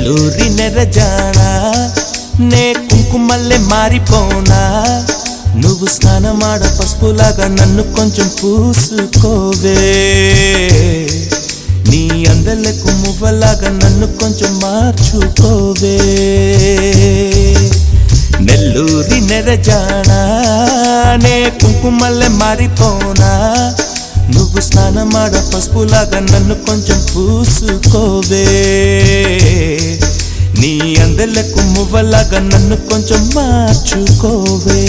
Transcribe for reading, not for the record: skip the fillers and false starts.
నెల్లూరి నెరజానా నే కుంకుమల్లె మారిపోనా నువ్వు స్నానమాడ పసుపులాగా నన్ను కొంచెం పూసుకోవే నీ అందలకు మువ్వలాగా నన్ను కొంచెం మార్చుకోవే నెల్లూరి నెరజానా నే కుంకుమల్లె మారిపోనా నువ్వు స్నానమాడ పసుపులాగా నన్ను కొంచెం పూసుకోవే నీ అందలకు మువ్వలాగా నన్ను కొంచెం మార్చుకోవే